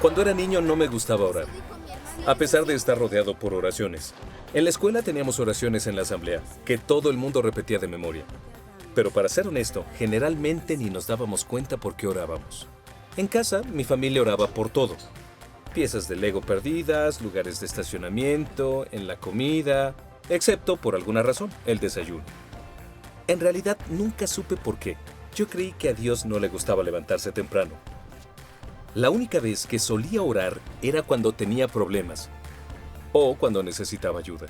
Cuando era niño no me gustaba orar, a pesar de estar rodeado por oraciones. En la escuela teníamos oraciones en la asamblea, que todo el mundo repetía de memoria. Pero para ser honesto, generalmente ni nos dábamos cuenta por qué orábamos. En casa, mi familia oraba por todo. Piezas de Lego perdidas, lugares de estacionamiento, en la comida, excepto, por alguna razón, el desayuno. En realidad, nunca supe por qué. Yo creí que a Dios no le gustaba levantarse temprano. La única vez que solía orar era cuando tenía problemas o cuando necesitaba ayuda.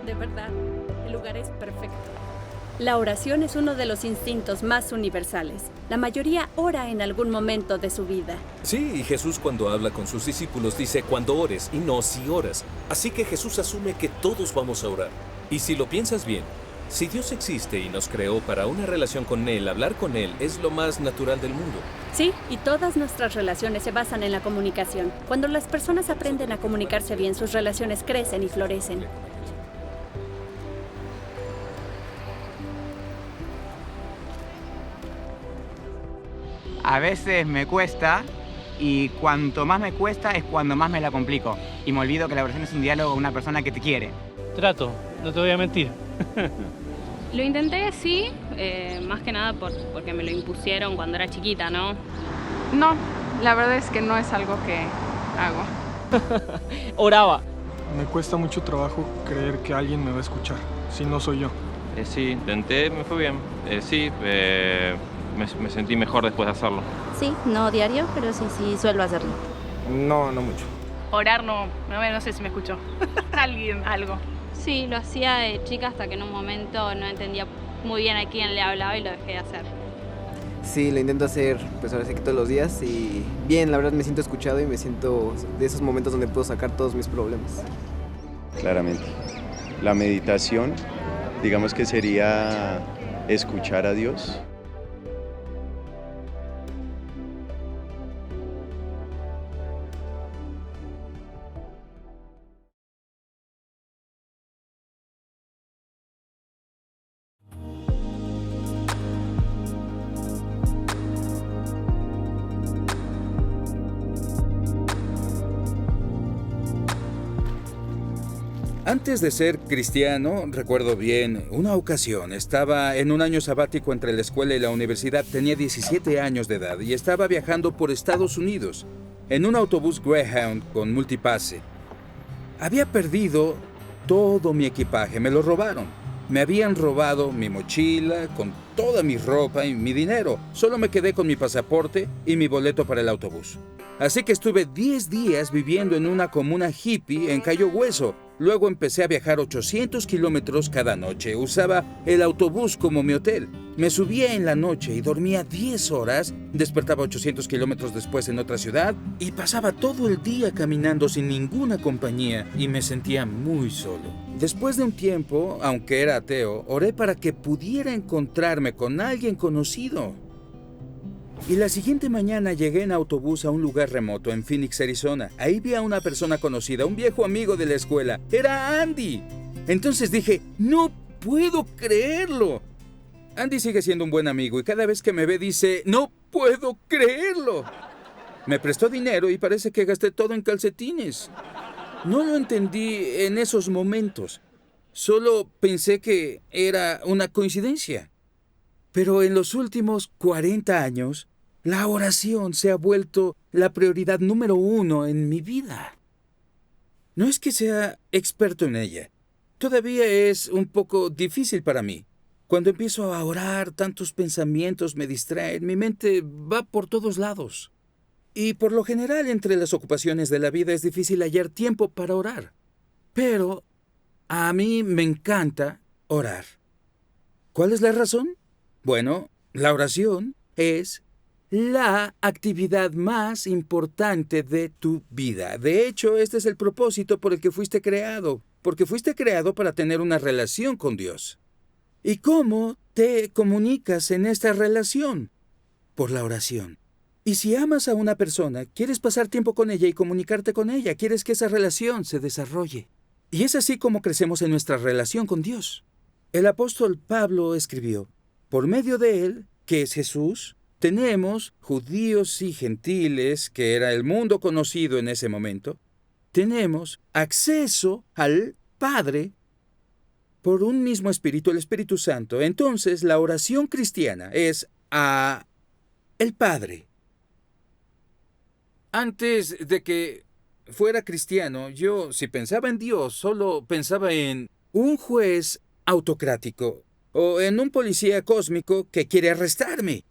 De verdad, el lugar es perfecto. La oración es uno de los instintos más universales. La mayoría ora en algún momento de su vida. Sí, y Jesús cuando habla con sus discípulos dice cuando ores y no si oras. Así que Jesús asume que todos vamos a orar. Y si lo piensas bien, si Dios existe y nos creó para una relación con Él, hablar con Él es lo más natural del mundo. Sí, y todas nuestras relaciones se basan en la comunicación. Cuando las personas aprenden a comunicarse bien, sus relaciones crecen y florecen. A veces me cuesta y cuanto más me cuesta es cuando más me la complico. Y me olvido que la oración es un diálogo con una persona que te quiere. Trato, no te voy a mentir. Lo intenté, sí, más que nada porque me lo impusieron cuando era chiquita, ¿no? No, la verdad es que no es algo que hago. Oraba. Me cuesta mucho trabajo creer que alguien me va a escuchar, si no soy yo. Sí, intenté, me fue bien. Me sentí mejor después de hacerlo. Sí, no diario, pero sí suelo hacerlo. No mucho. Orar no sé si me escuchó. Alguien, algo. Sí, lo hacía de chica hasta que en un momento no entendía muy bien a quién le hablaba y lo dejé de hacer. Sí, lo intento hacer pues ahora sí que todos los días y bien, la verdad me siento escuchado y me siento de esos momentos donde puedo sacar todos mis problemas. Claramente. La meditación, digamos que sería escuchar a Dios. Antes de ser cristiano, recuerdo bien, una ocasión estaba en un año sabático entre la escuela y la universidad. Tenía 17 años de edad y estaba viajando por Estados Unidos en un autobús Greyhound con multipase. Había perdido todo mi equipaje, me lo robaron. Me habían robado mi mochila con toda mi ropa y mi dinero. Solo me quedé con mi pasaporte y mi boleto para el autobús. Así que estuve 10 días viviendo en una comuna hippie en Cayo Hueso. Luego empecé a viajar 800 kilómetros cada noche. Usaba el autobús como mi hotel. Me subía en la noche y dormía 10 horas. Despertaba 800 kilómetros después en otra ciudad y pasaba todo el día caminando sin ninguna compañía y me sentía muy solo. Después de un tiempo, aunque era ateo, oré para que pudiera encontrarme con alguien conocido. Y la siguiente mañana llegué en autobús a un lugar remoto en Phoenix, Arizona. Ahí vi a una persona conocida, un viejo amigo de la escuela. Era Andy. Entonces dije, no puedo creerlo. Andy sigue siendo un buen amigo y cada vez que me ve dice, no puedo creerlo. Me prestó dinero y parece que gasté todo en calcetines. No lo entendí en esos momentos. Solo pensé que era una coincidencia. Pero en los últimos 40 años, la oración se ha vuelto la prioridad número 1 en mi vida. No es que sea experto en ella. Todavía es un poco difícil para mí. Cuando empiezo a orar, tantos pensamientos me distraen. Mi mente va por todos lados. Y por lo general, entre las ocupaciones de la vida es difícil hallar tiempo para orar. Pero a mí me encanta orar. ¿Cuál es la razón? Bueno, la oración es la actividad más importante de tu vida. De hecho, este es el propósito por el que fuiste creado, porque fuiste creado para tener una relación con Dios. ¿Y cómo te comunicas en esta relación? Por la oración. Y si amas a una persona, quieres pasar tiempo con ella y comunicarte con ella, quieres que esa relación se desarrolle. Y es así como crecemos en nuestra relación con Dios. El apóstol Pablo escribió, por medio de él, que es Jesús, tenemos, judíos y gentiles, que era el mundo conocido en ese momento, tenemos acceso al Padre por un mismo Espíritu, el Espíritu Santo. Entonces, la oración cristiana es a el Padre. Antes de que fuera cristiano, yo, si pensaba en Dios, solo pensaba en un juez autocrático o en un policía cósmico que quiere arrestarme.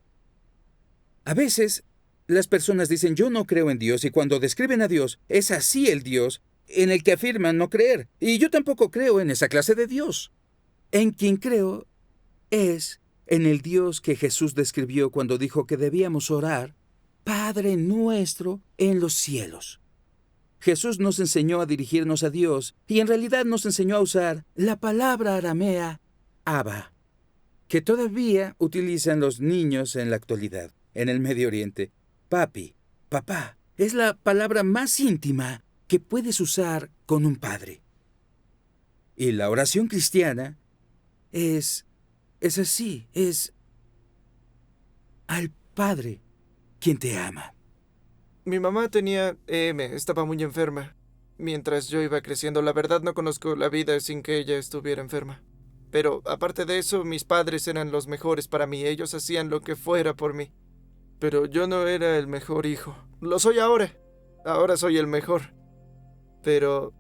A veces, las personas dicen, yo no creo en Dios, y cuando describen a Dios, es así el Dios en el que afirman no creer. Y yo tampoco creo en esa clase de Dios. En quien creo es en el Dios que Jesús describió cuando dijo que debíamos orar, Padre nuestro en los cielos. Jesús nos enseñó a dirigirnos a Dios y en realidad nos enseñó a usar la palabra aramea Abba, que todavía utilizan los niños en la actualidad, en el Medio Oriente. Papi, papá, es la palabra más íntima que puedes usar con un padre. Y la oración cristiana es así, es al Padre quien te ama. Mi mamá tenía EM, estaba muy enferma. Mientras yo iba creciendo, la verdad no conozco la vida sin que ella estuviera enferma. Pero aparte de eso, mis padres eran los mejores para mí, ellos hacían lo que fuera por mí. Pero yo no era el mejor hijo. Lo soy ahora. Ahora soy el mejor. Pero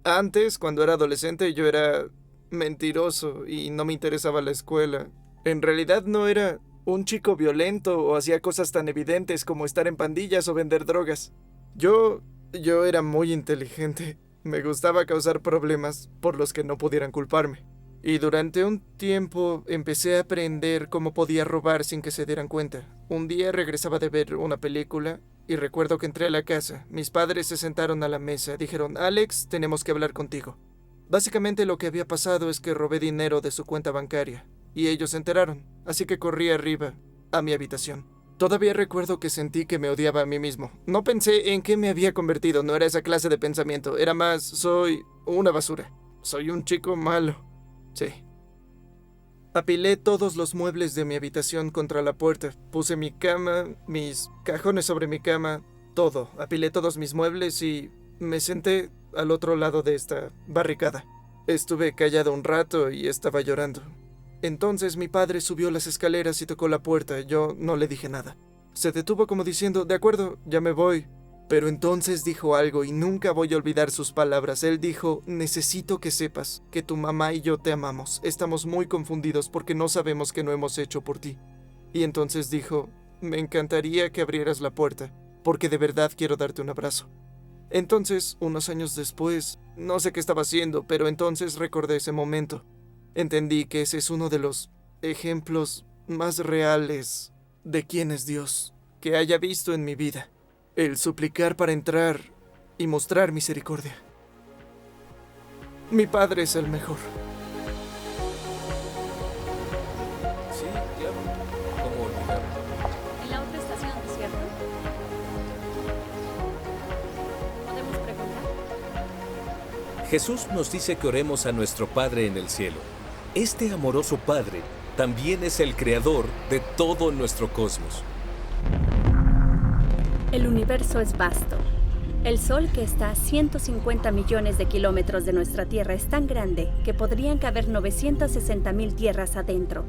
antes, cuando era adolescente, yo era mentiroso y no me interesaba la escuela. En realidad no era un chico violento o hacía cosas tan evidentes como estar en pandillas o vender drogas. Yo era muy inteligente. Me gustaba causar problemas por los que no pudieran culparme. Y durante un tiempo empecé a aprender cómo podía robar sin que se dieran cuenta. Un día regresaba de ver una película y recuerdo que entré a la casa. Mis padres se sentaron a la mesa. Dijeron, Alex, tenemos que hablar contigo. Básicamente lo que había pasado es que robé dinero de su cuenta bancaria. Y ellos se enteraron, así que corrí arriba, a mi habitación. Todavía recuerdo que sentí que me odiaba a mí mismo. No pensé en qué me había convertido, no era esa clase de pensamiento. Era más, soy una basura. Soy un chico malo. Sí. Apilé todos los muebles de mi habitación contra la puerta. Puse mi cama, mis cajones sobre mi cama, todo. Apilé todos mis muebles y me senté al otro lado de esta barricada. Estuve callado un rato y estaba llorando. Entonces mi padre subió las escaleras y tocó la puerta. Yo no le dije nada. Se detuvo como diciendo, de acuerdo, ya me voy. Pero entonces dijo algo y nunca voy a olvidar sus palabras. Él dijo, necesito que sepas que tu mamá y yo te amamos. Estamos muy confundidos porque no sabemos qué no hemos hecho por ti. Y entonces dijo, me encantaría que abrieras la puerta, porque de verdad quiero darte un abrazo. Entonces, unos años después, no sé qué estaba haciendo, pero entonces recordé ese momento. Entendí que ese es uno de los ejemplos más reales de quién es Dios que haya visto en mi vida. El suplicar para entrar y mostrar misericordia. Mi padre es el mejor. Sí, claro. ¿Cómo olvidarlo? En la otra estación, ¿cierto? ¿Podemos preguntar? Jesús nos dice que oremos a nuestro Padre en el cielo. Este amoroso Padre también es el creador de todo nuestro cosmos. El universo es vasto. El Sol, que está a 150 millones de kilómetros de nuestra Tierra, es tan grande que podrían caber 960,000 tierras adentro.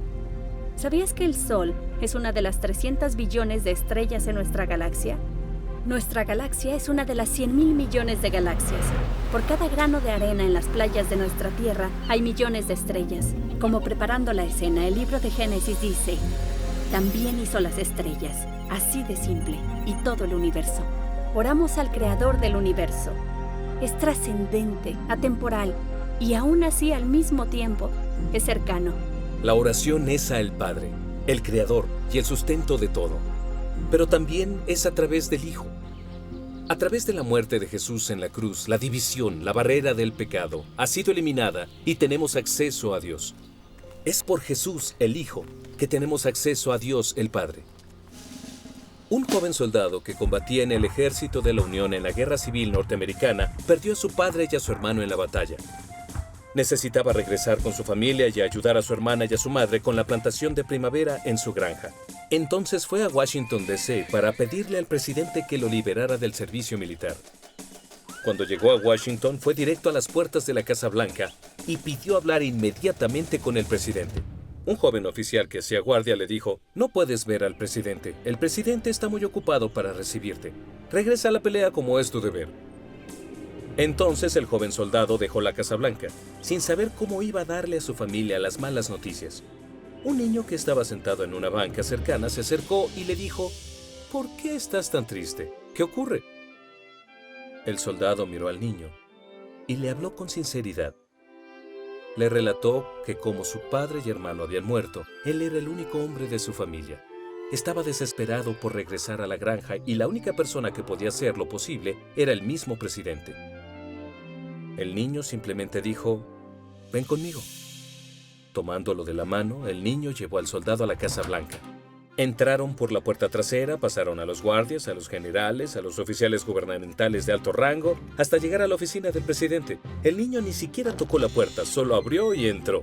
¿Sabías que el Sol es una de las 300 billones de estrellas en nuestra galaxia? Nuestra galaxia es una de las 100,000 millones de galaxias. Por cada grano de arena en las playas de nuestra Tierra hay millones de estrellas. Como preparando la escena, el libro de Génesis dice, también hizo las estrellas, así de simple, y todo el universo. Oramos al Creador del universo. Es trascendente, atemporal, y aún así al mismo tiempo es cercano. La oración es al Padre. el creador y el sustento de todo. Pero también es a través del Hijo. A través de la muerte de Jesús en la cruz, la división, la barrera del pecado, ha sido eliminada y tenemos acceso a Dios. Es por Jesús, el Hijo, que tenemos acceso a Dios, el Padre. Un joven soldado que combatía en el ejército de la Unión en la Guerra Civil Norteamericana perdió a su padre y a su hermano en la batalla. Necesitaba regresar con su familia y ayudar a su hermana y a su madre con la plantación de primavera en su granja. Entonces fue a Washington, D.C. para pedirle al presidente que lo liberara del servicio militar. Cuando llegó a Washington, fue directo a las puertas de la Casa Blanca y pidió hablar inmediatamente con el presidente. Un joven oficial que hacía guardia le dijo: «No puedes ver al presidente. El presidente está muy ocupado para recibirte. Regresa a la pelea como es tu deber». Entonces el joven soldado dejó la Casa Blanca, sin saber cómo iba a darle a su familia las malas noticias. Un niño que estaba sentado en una banca cercana se acercó y le dijo: «¿Por qué estás tan triste? ¿Qué ocurre?». El soldado miró al niño y le habló con sinceridad. Le relató que como su padre y hermano habían muerto, él era el único hombre de su familia. Estaba desesperado por regresar a la granja y la única persona que podía hacer lo posible era el mismo presidente. El niño simplemente dijo: «Ven conmigo». Tomándolo de la mano, el niño llevó al soldado a la Casa Blanca. Entraron por la puerta trasera, pasaron a los guardias, a los generales, a los oficiales gubernamentales de alto rango, hasta llegar a la oficina del presidente. El niño ni siquiera tocó la puerta, solo abrió y entró.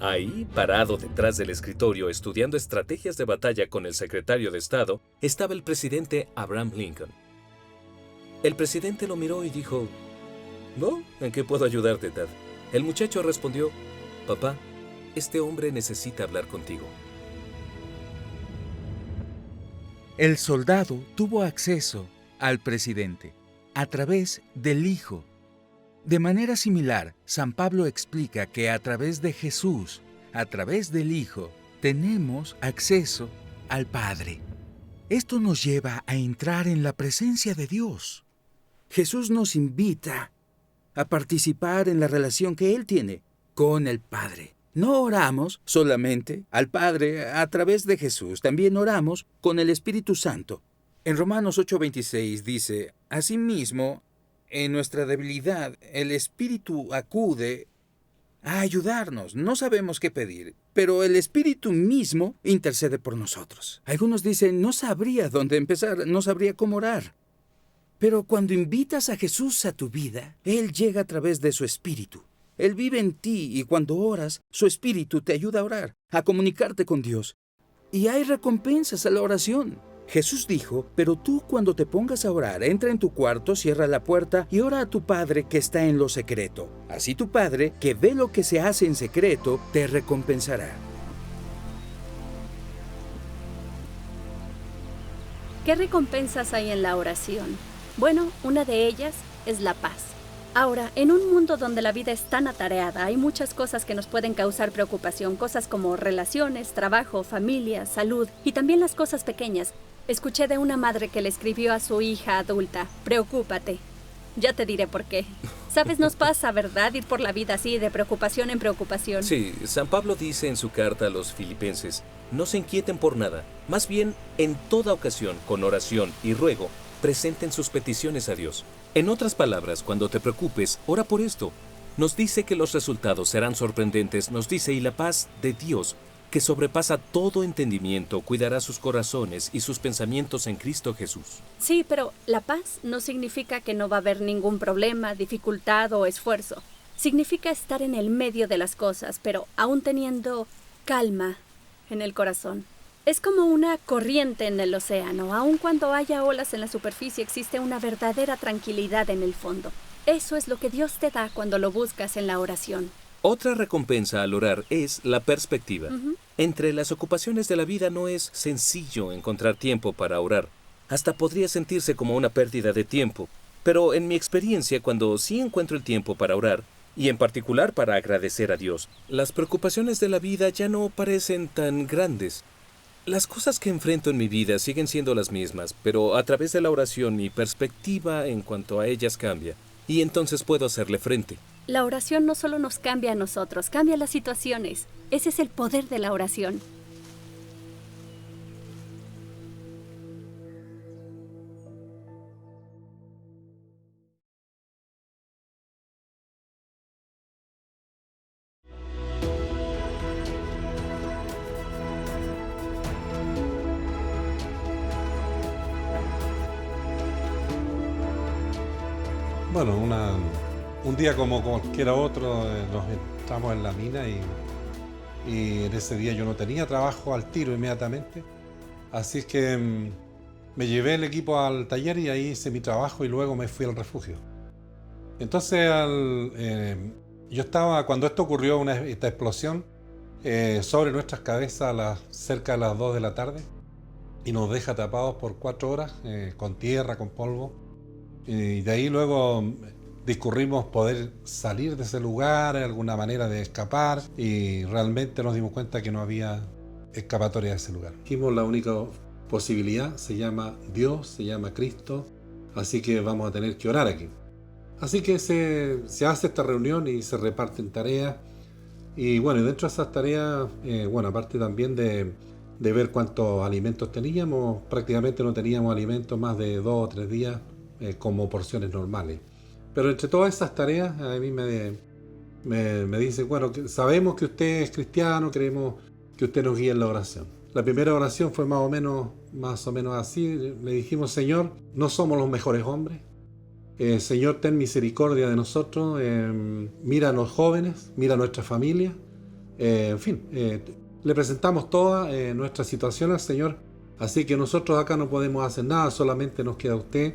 Ahí, parado detrás del escritorio, estudiando estrategias de batalla con el secretario de Estado, estaba el presidente Abraham Lincoln. El presidente lo miró y dijo: «¿No? ¿En qué puedo ayudarte, Dad?». El muchacho respondió: «Papá, este hombre necesita hablar contigo». El soldado tuvo acceso al presidente a través del Hijo. De manera similar, San Pablo explica que a través de Jesús, a través del Hijo, tenemos acceso al Padre. Esto nos lleva a entrar en la presencia de Dios. Jesús nos invita a participar en la relación que Él tiene con el Padre. No oramos solamente al Padre a través de Jesús, también oramos con el Espíritu Santo. En Romanos 8:26 dice: «Asimismo, en nuestra debilidad, el Espíritu acude a ayudarnos. No sabemos qué pedir, pero el Espíritu mismo intercede por nosotros». Algunos dicen: «No sabría dónde empezar, no sabría cómo orar». Pero cuando invitas a Jesús a tu vida, Él llega a través de su Espíritu. Él vive en ti y cuando oras, su Espíritu te ayuda a orar, a comunicarte con Dios. Y hay recompensas a la oración. Jesús dijo: «Pero tú cuando te pongas a orar, entra en tu cuarto, cierra la puerta y ora a tu Padre que está en lo secreto. Así tu Padre, que ve lo que se hace en secreto, te recompensará». ¿Qué recompensas hay en la oración? Bueno, una de ellas es la paz. Ahora, en un mundo donde la vida es tan atareada, hay muchas cosas que nos pueden causar preocupación, cosas como relaciones, trabajo, familia, salud y también las cosas pequeñas. Escuché de una madre que le escribió a su hija adulta: «Preocúpate». Ya te diré por qué. ¿Sabes? Nos pasa, ¿verdad? Ir por la vida así, de preocupación en preocupación. Sí, San Pablo dice en su carta a los filipenses: «No se inquieten por nada, más bien, en toda ocasión, con oración y ruego, presenten sus peticiones a Dios». En otras palabras, cuando te preocupes, ora por esto. Nos dice que los resultados serán sorprendentes, nos dice: «Y la paz de Dios, que sobrepasa todo entendimiento, cuidará sus corazones y sus pensamientos en Cristo Jesús». Sí, pero la paz no significa que no va a haber ningún problema, dificultad o esfuerzo. Significa estar en el medio de las cosas, pero aún teniendo calma en el corazón. Es como una corriente en el océano. Aun cuando haya olas en la superficie, existe una verdadera tranquilidad en el fondo. Eso es lo que Dios te da cuando lo buscas en la oración. Otra recompensa al orar es la perspectiva. Entre las ocupaciones de la vida no es sencillo encontrar tiempo para orar. Hasta podría sentirse como una pérdida de tiempo. Pero en mi experiencia, cuando sí encuentro el tiempo para orar, y en particular para agradecer a Dios, las preocupaciones de la vida ya no parecen tan grandes. Las cosas que enfrento en mi vida siguen siendo las mismas, pero a través de la oración mi perspectiva en cuanto a ellas cambia, y entonces puedo hacerle frente. La oración no solo nos cambia a nosotros, cambia las situaciones. Ese es el poder de la oración. Bueno, un día como cualquiera otro, nos entramos en la mina y en ese día yo no tenía trabajo al tiro inmediatamente. Así es que me llevé el equipo al taller y ahí hice mi trabajo y luego me fui al refugio. Entonces, yo estaba, cuando esto ocurrió, esta explosión, sobre nuestras cabezas cerca de las 2 de la tarde y nos deja tapados por 4 horas, con tierra, con polvo. Y de ahí luego discurrimos poder salir de ese lugar, alguna manera de escapar, y realmente nos dimos cuenta que no había escapatoria de ese lugar. Dijimos, la única posibilidad se llama Dios, se llama Cristo, así que vamos a tener que orar aquí. Así que se hace esta reunión y se reparten tareas. Y bueno, dentro de esas tareas, aparte también de ver cuántos alimentos teníamos, prácticamente no teníamos alimentos más de 2 o 3 días como porciones normales. Pero entre todas esas tareas, a mí me dice, bueno, sabemos que usted es cristiano, queremos que usted nos guíe en la oración. La primera oración fue más o menos así. Le dijimos, Señor, no somos los mejores hombres. Señor, ten misericordia de nosotros, mira a los jóvenes, mira a nuestra familia, en fin, le presentamos toda nuestra situación al Señor, así que nosotros acá no podemos hacer nada, solamente nos queda usted,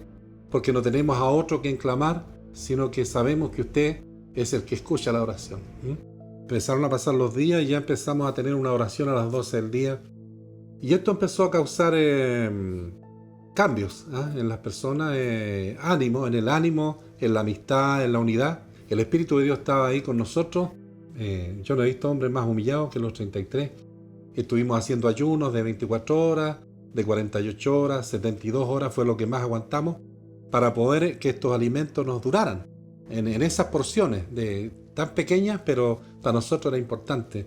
porque no tenemos a otro que clamar, sino que sabemos que usted es el que escucha la oración. Empezaron a pasar los días y ya empezamos a tener una oración a las 12 del día, y esto empezó a causar cambios en las personas, ánimo, en la amistad, en la unidad. El Espíritu de Dios estaba ahí con nosotros. Yo no he visto hombres más humillados que los 33. Estuvimos haciendo ayunos de 24 horas, de 48 horas, 72 horas fue lo que más aguantamos para poder que estos alimentos nos duraran en esas porciones tan pequeñas, pero para nosotros era importante.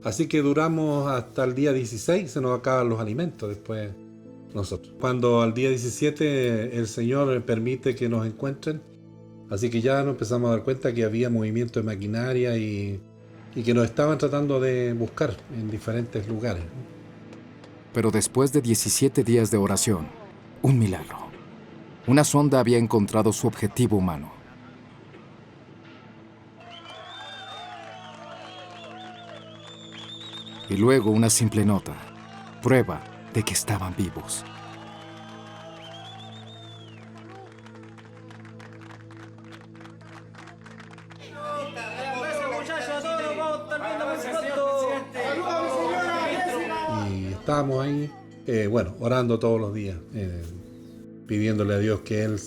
Así que duramos hasta el día 16, se nos acaban los alimentos después. Nosotros. Cuando al día 17 el Señor permite que nos encuentren, así que ya nos empezamos a dar cuenta que había movimiento de maquinaria y que nos estaban tratando de buscar en diferentes lugares. Pero después de 17 días de oración, un milagro. Una sonda había encontrado su objetivo humano. Y luego una simple nota, prueba de que estaban vivos. Y estábamos ahí, orando todos los días, pidiéndole a Dios que Él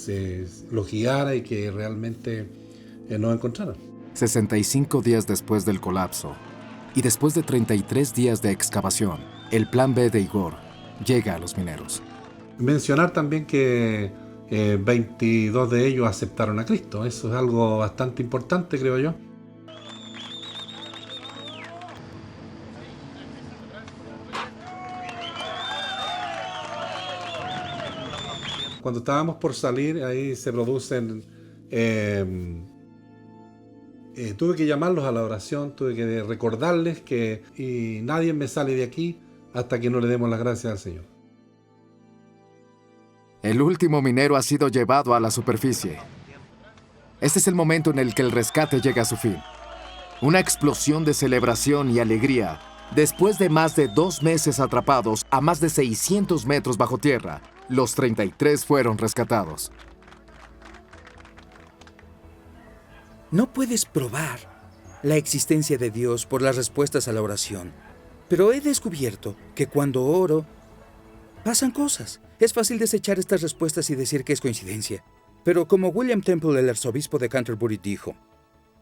los guiara y que realmente nos encontrara. 65 días después del colapso y después de 33 días de excavación, el plan B de Igor llega a los mineros. Mencionar también que 22 de ellos aceptaron a Cristo. Eso es algo bastante importante, creo yo. Cuando estábamos por salir, ahí se producen... tuve que llamarlos a la oración, tuve que recordarles que nadie me sale de aquí hasta que no le demos las gracias al Señor. El último minero ha sido llevado a la superficie. Este es el momento en el que el rescate llega a su fin. Una explosión de celebración y alegría. Después de más de 2 meses atrapados a más de 600 metros bajo tierra, los 33 fueron rescatados. No puedes probar la existencia de Dios por las respuestas a la oración, pero he descubierto que cuando oro, pasan cosas. Es fácil desechar estas respuestas y decir que es coincidencia. Pero como William Temple, el arzobispo de Canterbury, dijo,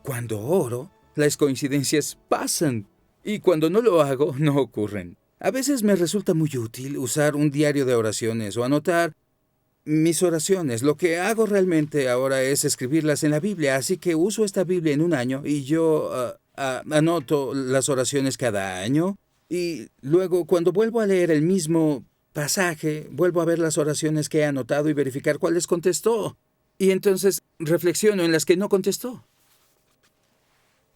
cuando oro, las coincidencias pasan. Y cuando no lo hago, no ocurren. A veces me resulta muy útil usar un diario de oraciones o anotar mis oraciones. Lo que hago realmente ahora es escribirlas en la Biblia, así que uso esta Biblia en un año y yo anoto las oraciones cada año. Y luego, cuando vuelvo a leer el mismo pasaje, vuelvo a ver las oraciones que he anotado y verificar cuáles contestó. Y entonces reflexiono en las que no contestó.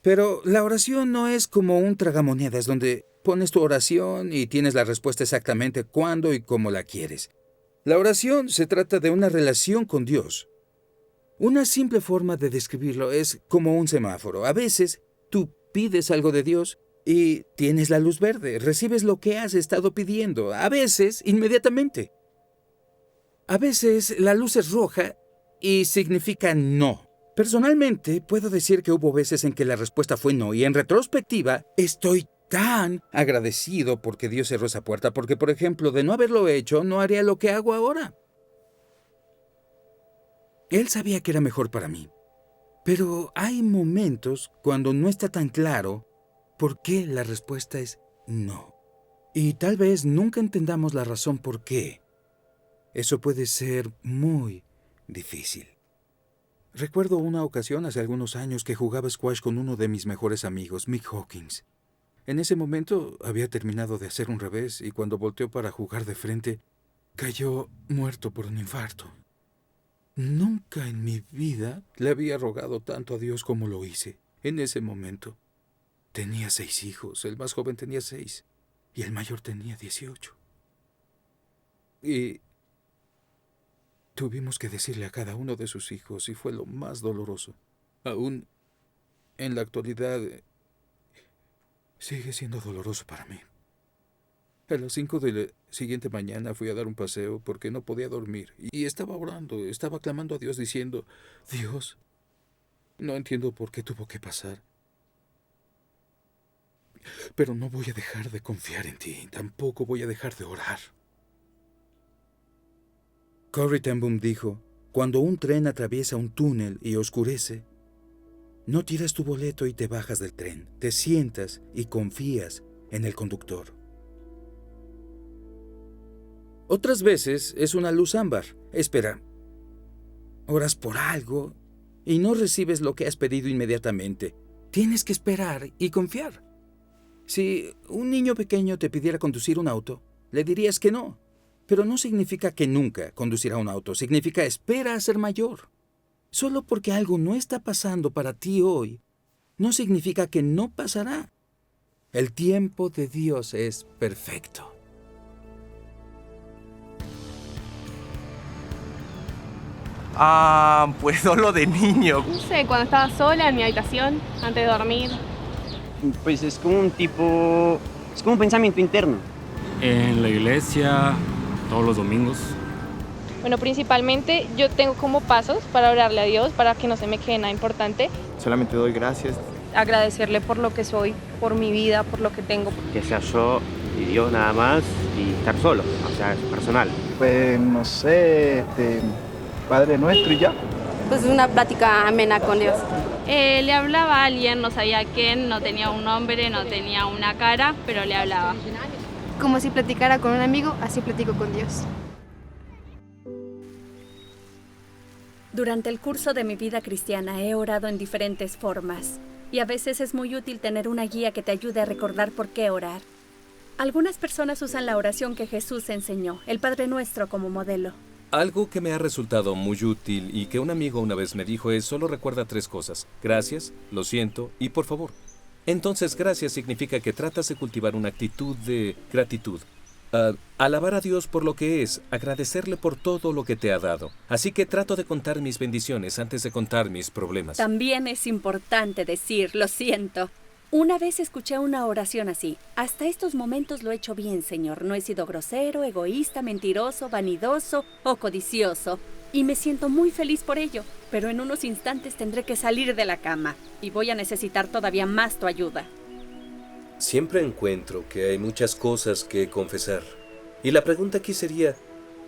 Pero la oración no es como un tragamonedas donde pones tu oración y tienes la respuesta exactamente cuándo y cómo la quieres. La oración se trata de una relación con Dios. Una simple forma de describirlo es como un semáforo. A veces tú pides algo de Dios y tienes la luz verde, recibes lo que has estado pidiendo, a veces inmediatamente. A veces la luz es roja y significa no. Personalmente, puedo decir que hubo veces en que la respuesta fue no, y en retrospectiva, estoy tan agradecido porque Dios cerró esa puerta, porque, por ejemplo, de no haberlo hecho, no haría lo que hago ahora. Él sabía que era mejor para mí, pero hay momentos cuando no está tan claro por qué la respuesta es no. Y tal vez nunca entendamos la razón por qué. Eso puede ser muy difícil. Recuerdo una ocasión hace algunos años que jugaba squash con uno de mis mejores amigos, Mick Hawkins. En ese momento había terminado de hacer un revés y cuando volteó para jugar de frente, cayó muerto por un infarto. Nunca en mi vida le había rogado tanto a Dios como lo hice. En ese momento tenía 6 hijos, el más joven tenía 6 y el mayor tenía 18. Y tuvimos que decirle a cada uno de sus hijos y fue lo más doloroso. Aún en la actualidad sigue siendo doloroso para mí. A las 5 de la siguiente mañana fui a dar un paseo porque no podía dormir y estaba orando, estaba clamando a Dios diciendo, Dios, no entiendo por qué tuvo que pasar, pero no voy a dejar de confiar en ti, tampoco voy a dejar de orar. Corrie ten Boom dijo, cuando un tren atraviesa un túnel y oscurece, no tiras tu boleto y te bajas del tren, te sientas y confías en el conductor. Otras veces es una luz ámbar. Espera, oras por algo y no recibes lo que has pedido inmediatamente. Tienes que esperar y confiar. Si un niño pequeño te pidiera conducir un auto, le dirías que no. Pero no significa que nunca conducirá un auto. Significa espera a ser mayor. Solo porque algo no está pasando para ti hoy, no significa que no pasará. El tiempo de Dios es perfecto. Pues solo de niño. No sé, cuando estaba sola en mi habitación, antes de dormir. Pues es como un pensamiento interno. En la iglesia, todos los domingos. Bueno, principalmente yo tengo como pasos para orarle a Dios, para que no se me quede nada importante. Solamente doy gracias. Agradecerle por lo que soy, por mi vida, por lo que tengo. Que sea yo y Dios nada más y estar solo, o sea, es personal. Pues no sé, Padre Nuestro y ya. Pues una plática amena con Dios. Le hablaba a alguien, no sabía quién, no tenía un nombre, no tenía una cara, pero le hablaba. Como si platicara con un amigo, así platico con Dios. Durante el curso de mi vida cristiana he orado en diferentes formas y a veces es muy útil tener una guía que te ayude a recordar por qué orar. Algunas personas usan la oración que Jesús enseñó, el Padre Nuestro, como modelo. Algo que me ha resultado muy útil y que un amigo una vez me dijo es solo recuerda 3 cosas. Gracias, lo siento y por favor. Entonces, gracias significa que tratas de cultivar una actitud de gratitud. Alabar a Dios por lo que es, agradecerle por todo lo que te ha dado. Así que trato de contar mis bendiciones antes de contar mis problemas. También es importante decir, lo siento. Una vez escuché una oración así. Hasta estos momentos lo he hecho bien, Señor. No he sido grosero, egoísta, mentiroso, vanidoso o codicioso. Y me siento muy feliz por ello. Pero en unos instantes tendré que salir de la cama. Y voy a necesitar todavía más tu ayuda. Siempre encuentro que hay muchas cosas que confesar. Y la pregunta aquí sería,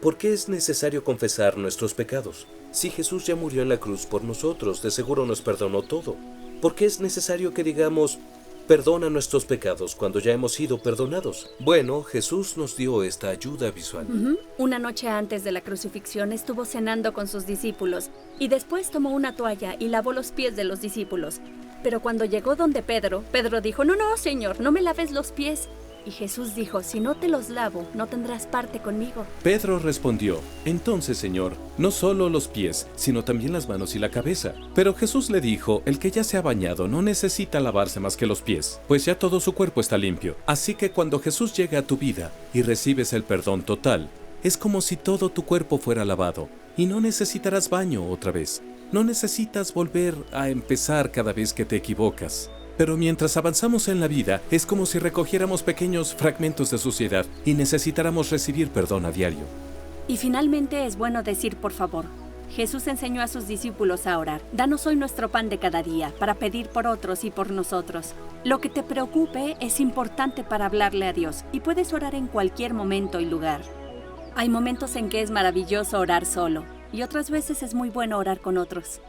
¿por qué es necesario confesar nuestros pecados? Si Jesús ya murió en la cruz por nosotros, de seguro nos perdonó todo. ¿Por qué es necesario que digamos, perdona nuestros pecados cuando ya hemos sido perdonados? Bueno, Jesús nos dio esta ayuda visual. Una noche antes de la crucifixión estuvo cenando con sus discípulos y después tomó una toalla y lavó los pies de los discípulos. Pero cuando llegó donde Pedro dijo, no, Señor, no me laves los pies. Y Jesús dijo, si no te los lavo, no tendrás parte conmigo. Pedro respondió, entonces, Señor, no solo los pies, sino también las manos y la cabeza. Pero Jesús le dijo, el que ya se ha bañado no necesita lavarse más que los pies, pues ya todo su cuerpo está limpio. Así que cuando Jesús llega a tu vida y recibes el perdón total, es como si todo tu cuerpo fuera lavado y no necesitarás baño otra vez. No necesitas volver a empezar cada vez que te equivocas. Pero mientras avanzamos en la vida, es como si recogiéramos pequeños fragmentos de suciedad y necesitáramos recibir perdón a diario. Y finalmente es bueno decir por favor. Jesús enseñó a sus discípulos a orar. Danos hoy nuestro pan de cada día, para pedir por otros y por nosotros. Lo que te preocupe es importante para hablarle a Dios, y puedes orar en cualquier momento y lugar. Hay momentos en que es maravilloso orar solo, y otras veces es muy bueno orar con otros.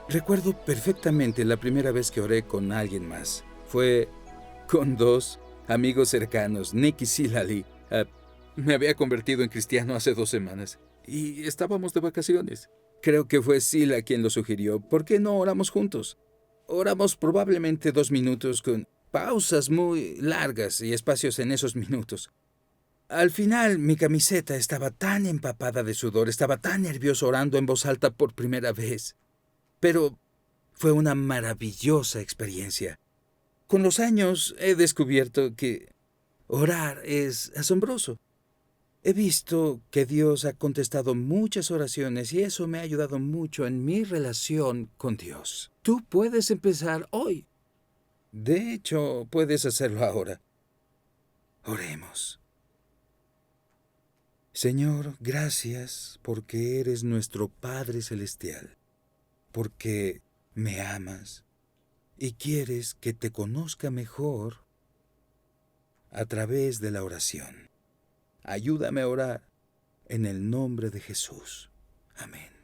Recuerdo perfectamente la primera vez que oré con alguien más. Fue con dos amigos cercanos, Nick y Silali. Me había convertido en cristiano hace 2 semanas y estábamos de vacaciones. Creo que fue Sila quien lo sugirió. ¿Por qué no oramos juntos? Oramos probablemente 2 minutos con pausas muy largas y espacios en esos minutos. Al final, mi camiseta estaba tan empapada de sudor, estaba tan nervioso orando en voz alta por primera vez. Pero fue una maravillosa experiencia. Con los años he descubierto que orar es asombroso. He visto que Dios ha contestado muchas oraciones y eso me ha ayudado mucho en mi relación con Dios. Tú puedes empezar hoy. De hecho, puedes hacerlo ahora. Oremos. Señor, gracias porque eres nuestro Padre Celestial, porque me amas y quieres que te conozca mejor a través de la oración. Ayúdame a orar en el nombre de Jesús. Amén.